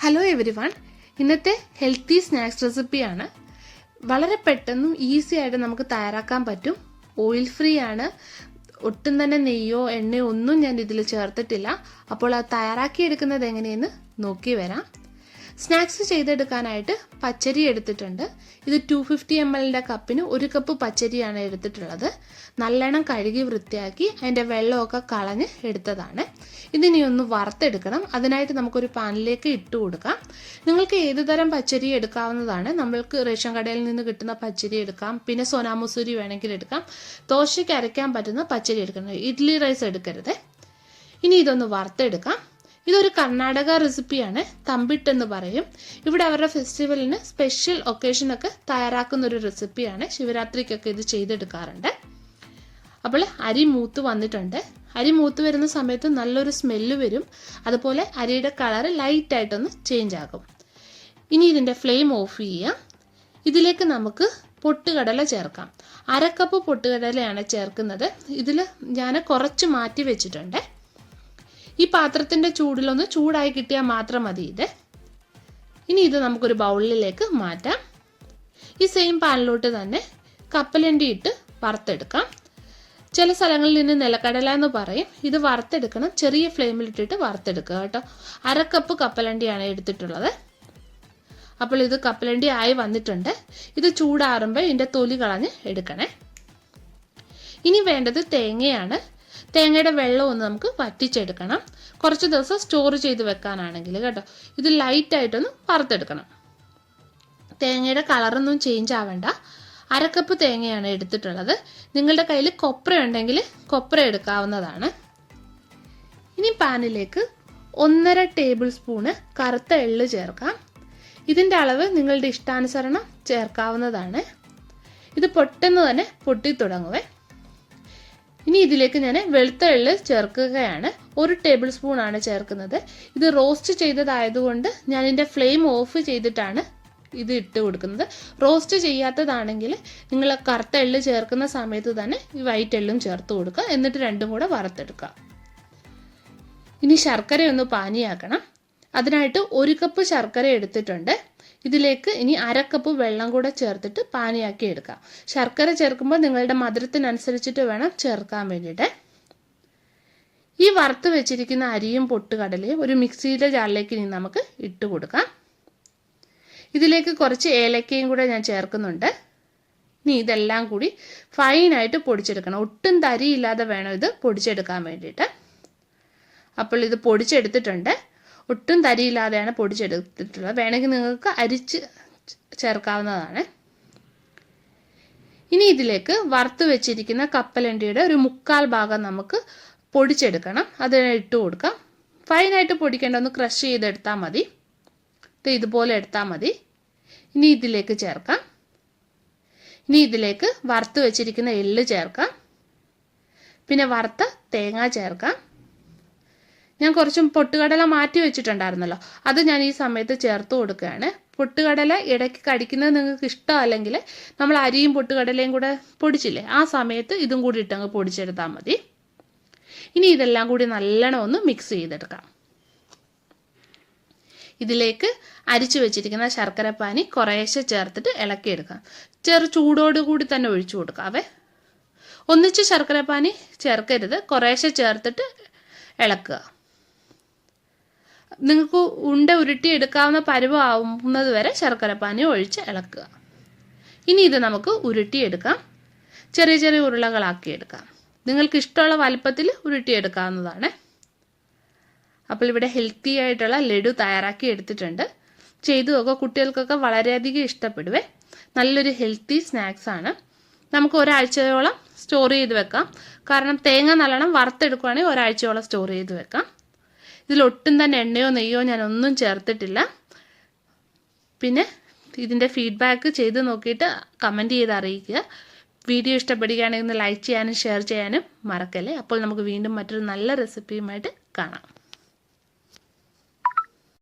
Hello everyone, ഇന്നത്തെ healthy snacks റെസിപ്പിയാണ്. വളരെ പെട്ടെന്നും ഈസി ആയിട്ട് നമുക്ക് തയ്യാറാക്കാൻ പറ്റും. ഓയിൽ ഫ്രീ ആണ്. ഒട്ടും തന്നെ നെയ്യോ എണ്ണയോ ഒന്നും ഞാൻ ഇതിൽ ചേർത്തിട്ടില്ല. അപ്പോൾ അത് തയ്യാറാക്കിയെടുക്കുന്നത് എങ്ങനെയെന്ന് നോക്കി വരാം. സ്നാക്സ് ചെയ്തെടുക്കാനായിട്ട് പച്ചരി എടുത്തിട്ടുണ്ട്. ഇത് 250 ml കപ്പിന് 1 കപ്പ് പച്ചരിയാണ് എടുത്തിട്ടുള്ളത്. നല്ലോണം കഴുകി വൃത്തിയാക്കി അതിൻ്റെ വെള്ളമൊക്കെ കളഞ്ഞ് എടുത്തതാണ്. ഇതിനി ഒന്ന് വറുത്തെടുക്കണം. അതിനായിട്ട് നമുക്കൊരു പാനിലേക്ക് ഇട്ട് കൊടുക്കാം. നിങ്ങൾക്ക് ഏത് തരം പച്ചരി എടുക്കാവുന്നതാണ്. നമ്മൾക്ക് റേഷൻ കടയിൽ നിന്ന് കിട്ടുന്ന പച്ചരി എടുക്കാം, പിന്നെ സോനാമസൂരി വേണമെങ്കിൽ എടുക്കാം. ദോശയ്ക്ക് അരയ്ക്കാൻ പറ്റുന്ന പച്ചരി എടുക്കണം, ഇഡ്ഡലി റൈസ് എടുക്കരുത്. ഇനി ഇതൊന്ന് വറുത്തെടുക്കാം. ഇതൊരു കർണാടക റെസിപ്പിയാണ്, തമ്പിട്ട് എന്ന് പറയും. ഇവിടെ അവരുടെ ഫെസ്റ്റിവലിന് സ്പെഷ്യൽ ഒക്കേഷനൊക്കെ തയ്യാറാക്കുന്ന ഒരു റെസിപ്പിയാണ്. ശിവരാത്രിക്കൊക്കെ ഇത് ചെയ്തെടുക്കാറുണ്ട്. അപ്പോൾ അരി മൂത്ത് വന്നിട്ടുണ്ട്. അരി മൂത്ത് വരുന്ന സമയത്ത് നല്ലൊരു സ്മെല്ല് വരും. അതുപോലെ അരിയുടെ കളർ ലൈറ്റായിട്ടൊന്ന് ചേഞ്ച് ആകും. ഇനി ഇതിൻ്റെ ഫ്ലെയിം ഓഫ് ചെയ്യാം. ഇതിലേക്ക് നമുക്ക് പൊട്ടുകടല ചേർക്കാം. 1/2 കപ്പ് പൊട്ടുകടലയാണ് ചേർക്കുന്നത്. ഇതിൽ ഞാൻ കുറച്ച് മാറ്റി വെച്ചിട്ടുണ്ട്. ഈ പാത്രത്തിൻ്റെ ചൂടിലൊന്ന് ചൂടായി കിട്ടിയാൽ മാത്രം മതി ഇത്. ഇനി ഇത് നമുക്കൊരു ബൗളിലേക്ക് മാറ്റാം. ഈ സെയിം പാനിലോട്ട് തന്നെ കപ്പലണ്ടി ഇട്ട് വറുത്തെടുക്കാം. ചില സ്ഥലങ്ങളിൽ നിന്ന് നിലക്കടല എന്ന് പറയും. ഇത് വറുത്തെടുക്കണം. ചെറിയ ഫ്ലെയിമിലിട്ടിട്ട് വറുത്തെടുക്കുക കേട്ടോ. 1/2 കപ്പ് കപ്പലണ്ടിയാണ് എടുത്തിട്ടുള്ളത്. അപ്പോൾ ഇത് കപ്പലണ്ടി ആയി വന്നിട്ടുണ്ട്. ഇത് ചൂടാറുമ്പോൾ ഇതിൻ്റെ തൊലി കളഞ്ഞ് എടുക്കണേ. ഇനി വേണ്ടത് തേങ്ങയാണ്. തേങ്ങയുടെ വെള്ളം ഒന്ന് നമുക്ക് വറ്റിച്ചെടുക്കണം. കുറച്ച് ദിവസം സ്റ്റോർ ചെയ്ത് വെക്കാനാണെങ്കിൽ കേട്ടോ. ഇത് ലൈറ്റായിട്ടൊന്ന് വറുത്തെടുക്കണം. തേങ്ങയുടെ കളറൊന്നും ചേഞ്ച് ആവേണ്ട. 1/2 കപ്പ് തേങ്ങയാണ് എടുത്തിട്ടുള്ളത്. നിങ്ങളുടെ കയ്യിൽ കൊപ്ര ഉണ്ടെങ്കിൽ കൊപ്ര എടുക്കാവുന്നതാണ്. ഇനി പാനിലേക്ക് 1.5 ടേബിൾ സ്പൂണ് കറുത്ത എള്ള് ചേർക്കാം. ഇതിൻ്റെ അളവ് നിങ്ങളുടെ ഇഷ്ടാനുസരണം ചേർക്കാവുന്നതാണ്. ഇത് പെട്ടെന്ന് തന്നെ പൊട്ടി തുടങ്ങുവേ. ഇനി ഇതിലേക്ക് ഞാൻ വെളുത്ത എള്ള് ചേർക്കുകയാണ്. 1 ടേബിൾ സ്പൂൺ ആണ് ചേർക്കുന്നത്. ഇത് റോസ്റ്റ് ചെയ്തതായതുകൊണ്ട് ഞാൻ ഇതിൻ്റെ ഫ്ലെയിം ഓഫ് ചെയ്തിട്ടാണ് ഇത് ഇട്ട് കൊടുക്കുന്നത്. റോസ്റ്റ് ചെയ്യാത്തതാണെങ്കിൽ നിങ്ങൾ കറുത്ത എള്ള് ചേർക്കുന്ന സമയത്ത് തന്നെ ഈ വൈറ്റ് എള്ളും ചേർത്ത് കൊടുക്കുക. എന്നിട്ട് രണ്ടും കൂടെ വറുത്തെടുക്കുക. ഇനി ശർക്കരയൊന്ന് പാനിയാക്കണം. അതിനായിട്ട് 1 കപ്പ് ശർക്കര എടുത്തിട്ടുണ്ട്. ഇതിലേക്ക് ഇനി 1/2 കപ്പ് വെള്ളം കൂടെ ചേർത്തിട്ട് പാനിയാക്കി എടുക്കാം. ശർക്കര ചേർക്കുമ്പോൾ നിങ്ങളുടെ മധുരത്തിനനുസരിച്ചിട്ട് വേണം ചേർക്കാൻ വേണ്ടിയിട്ട്. ഈ വറുത്ത് വെച്ചിരിക്കുന്ന അരിയും പൊട്ടുകടലയും ഒരു മിക്സിയുടെ ജാറിലേക്ക് ഇനി നമുക്ക് ഇട്ട് കൊടുക്കാം. ഇതിലേക്ക് കുറച്ച് ഏലക്കയും കൂടെ ഞാൻ ചേർക്കുന്നുണ്ട്. ഇനി ഇതെല്ലാം കൂടി ഫൈനായിട്ട് പൊടിച്ചെടുക്കണം. ഒട്ടും തരിയില്ലാതെ വേണം ഇത് പൊടിച്ചെടുക്കാൻ വേണ്ടിയിട്ട്. അപ്പോൾ ഇത് പൊടിച്ചെടുത്തിട്ടുണ്ട്. ഒട്ടും തരിയില്ലാതെയാണ് പൊടിച്ചെടുത്തിട്ടുള്ളത്. വേണമെങ്കിൽ നിങ്ങൾക്ക് അരിച്ച് ചേർക്കാവുന്നതാണ്. ഇനി ഇതിലേക്ക് വറുത്ത് വെച്ചിരിക്കുന്ന കപ്പലണ്ടിയുടെ ഒരു 1/4 ഭാഗം നമുക്ക് പൊടിച്ചെടുക്കണം. അതിനെ ഇട്ട് കൊടുക്കാം. ഫൈനായിട്ട് പൊടിക്കേണ്ട, ഒന്ന് ക്രഷ് ചെയ്തെടുത്താൽ മതി. ഇതുപോലെ എടുത്താൽ മതി. ഇനി ഇതിലേക്ക് ചേർക്കാം. ഇനി ഇതിലേക്ക് വറുത്ത് വെച്ചിരിക്കുന്ന എള്ള് ചേർക്കാം. പിന്നെ വറുത്ത തേങ്ങ ചേർക്കാം. ഞാൻ കുറച്ചും പൊട്ടുകടല മാറ്റി വെച്ചിട്ടുണ്ടായിരുന്നല്ലോ, അത് ഞാൻ ഈ സമയത്ത് ചേർത്ത് കൊടുക്കുകയാണ്. പൊട്ടുകടല ഇടയ്ക്ക് കടിക്കുന്നത് നിങ്ങൾക്ക് ഇഷ്ടമല്ലെങ്കിൽ നമ്മൾ അരിയും പൊട്ടുകടലയും കൂടെ പൊടിച്ചില്ലേ, ആ സമയത്ത് ഇതും കൂടി ഇട്ടങ്ങ് പൊടിച്ചെടുത്താൽ മതി. ഇനി ഇതെല്ലാം കൂടി നല്ലോണം ഒന്ന് മിക്സ് ചെയ്തെടുക്കാം. ഇതിലേക്ക് അരിച്ചു വെച്ചിരിക്കുന്ന ശർക്കരപ്പാനി കുറേശ്ശെ ചേർത്തിട്ട് ഇളക്കിയെടുക്കാം. ചെറു ചൂടോടുകൂടി തന്നെ ഒഴിച്ചു കൊടുക്കാവേ. ഒന്നിച്ച് ശർക്കരപ്പാനി ചേർക്കരുത്, കുറേശ്ശെ ചേർത്തിട്ട് ഇളക്കുക. നിങ്ങൾക്ക് ഉണ്ട ഉരുട്ടി എടുക്കാവുന്ന പരുവമാവുന്നത് വരെ ശർക്കരപ്പാനി ഒഴിച്ച് ഇളക്കുക. ഇനി ഇത് നമുക്ക് ഉരുട്ടിയെടുക്കാം. ചെറിയ ചെറിയ ഉരുളകളാക്കി എടുക്കാം. നിങ്ങൾക്ക് ഇഷ്ടമുള്ള വലുപ്പത്തിൽ ഉരുട്ടിയെടുക്കാവുന്നതാണ്. അപ്പോൾ ഇവിടെ ഹെൽത്തി ആയിട്ടുള്ള ലഡു തയ്യാറാക്കി എടുത്തിട്ടുണ്ട്. ചെയ്തു നോക്കുക. കുട്ടികൾക്കൊക്കെ വളരെയധികം ഇഷ്ടപ്പെടുവേ. നല്ലൊരു ഹെൽത്തി സ്നാക്സ് ആണ്. നമുക്ക് ഒരാഴ്ചയോളം സ്റ്റോർ ചെയ്ത് വെക്കാം. കാരണം തേങ്ങ നല്ലോണം വറുത്തെടുക്കുകയാണെങ്കിൽ ഒരാഴ്ചയോളം സ്റ്റോർ ചെയ്ത് വെക്കാം. ഇതിലൊട്ടും തന്നെ എണ്ണയോ നെയ്യോ ഞാനൊന്നും ചേർത്തിട്ടില്ല. പിന്നെ ഇതിൻ്റെ ഫീഡ്ബാക്ക് ചെയ്ത് നോക്കിയിട്ട് കമൻറ്റ് ചെയ്ത് അറിയിക്കുക. വീഡിയോ ഇഷ്ടപ്പെടുകയാണെങ്കിൽ ലൈക്ക് ചെയ്യാനും ഷെയർ ചെയ്യാനും മറക്കല്ലേ. അപ്പോൾ നമുക്ക് വീണ്ടും മറ്റൊരു നല്ല റെസിപ്പിയുമായിട്ട് കാണാം.